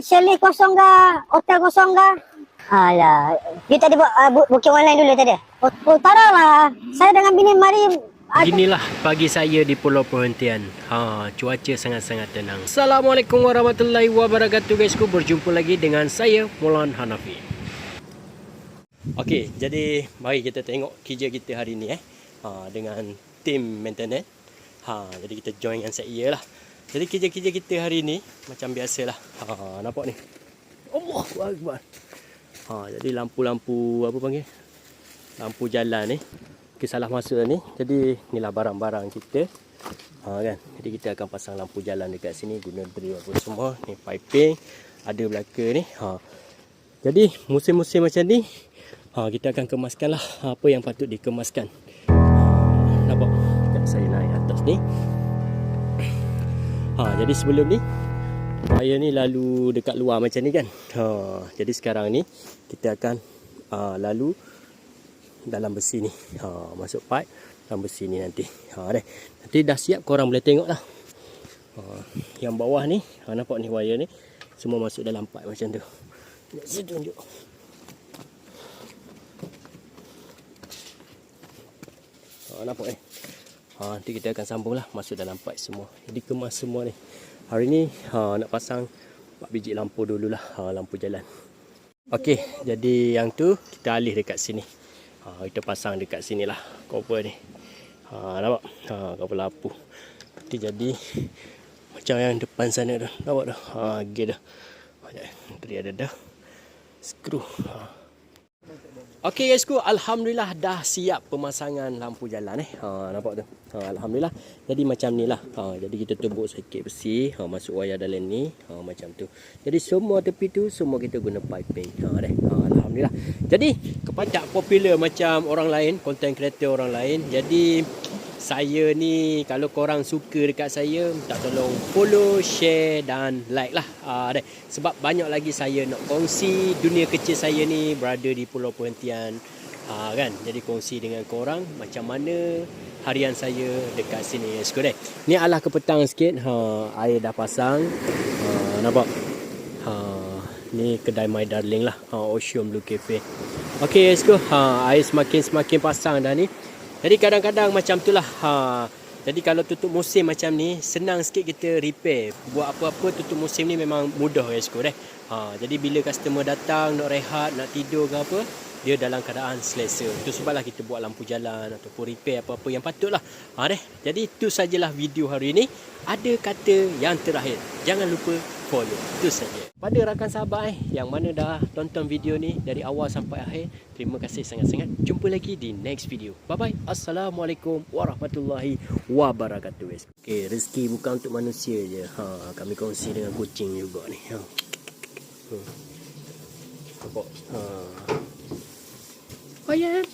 chalet kosong ke? Hotel kosong ke? Alah, you tadi buat booking online dulu tadi? Oh, taruhlah. Saya dengan bini mari. Beginilah pagi saya di Pulau Perhentian. Cuaca sangat-sangat tenang. Assalamualaikum warahmatullahi wabarakatuh guysku. Berjumpa lagi dengan saya Mulan Hanafi. Okey, jadi mari kita tengok kerja kita hari ni dengan tim maintenance. Jadi kita join dengan saya lah. Jadi kerja-kerja kita hari ni macam biasalah. Nampak ni. Allahu Akbar. Jadi lampu-lampu apa panggil? Lampu jalan ni. Salah masuk ni. Jadi inilah barang-barang kita. Kan. Jadi kita akan pasang lampu jalan dekat sini guna drill apa semua. Ni piping ada belakang ni. Jadi musim-musim macam ni kita akan kemaskanlah apa yang patut dikemaskan. Nampak? Sekejap saya naik atas ni. Jadi sebelum ni saya ni lalu dekat luar macam ni kan. Jadi sekarang ni kita akan lalu dalam besi ni. Masuk pipe dalam besi ni nanti. Nanti dah siap korang boleh tengok lah. Yang bawah ni nampak ni wire ni semua masuk dalam pipe macam tu. Saya tunjuk. Nampak ni. Nanti kita akan sambung lah masuk dalam pipe semua. Jadi kemas semua ni. Hari ni nak pasang 4 biji lampu dululah, lampu jalan. Okey, jadi yang tu kita alih dekat sini. Kita pasang dekat sini lah cover ni. Nampak? Cover lampu. Nanti jadi macam yang depan sana dah. Nampak dah? Gear dah. Tadi ada dah skru. Okey guysku, alhamdulillah dah siap pemasangan lampu jalan nampak tu. Alhamdulillah. Jadi macam ni lah. Jadi kita tebuk sikit besi, masuk wayar dalam ni, macam tu. Jadi semua tepi tu semua kita guna piping. Alhamdulillah. Jadi kepada popular macam orang lain, content creator orang lain. Jadi saya ni kalau korang suka dekat saya, minta tolong follow, share dan like lah. Sebab banyak lagi saya nak kongsi dunia kecil saya ni berada di Pulau Perhentian. Kan? Jadi kongsi dengan korang macam mana harian saya dekat sini. Ni adalah kepetang sikit. Air dah pasang. Nampak? Ni kedai My Darling lah. Ocean Blue Cafe. Okey, air semakin pasang dah ni. Jadi kadang-kadang macam tu lah. Jadi kalau tutup musim macam ni, senang sikit kita repair. Buat apa-apa tutup musim ni memang mudah Jadi bila customer datang, nak rehat, nak tidur ke apa, dia dalam keadaan selesa. Itu sebablah kita buat lampu jalan ataupun repair apa-apa yang patut lah. Jadi itu sajalah video hari ni. Ada kata yang terakhir. Jangan lupa follow. Itu saja. Pada rakan sahabat yang mana dah tonton video ni dari awal sampai akhir, terima kasih sangat-sangat. Jumpa lagi di next video. Bye-bye. Assalamualaikum warahmatullahi wabarakatuh. Okay, rezeki bukan untuk manusia je. Kami kongsi dengan kucing juga ni. Nampak? Oh yeah.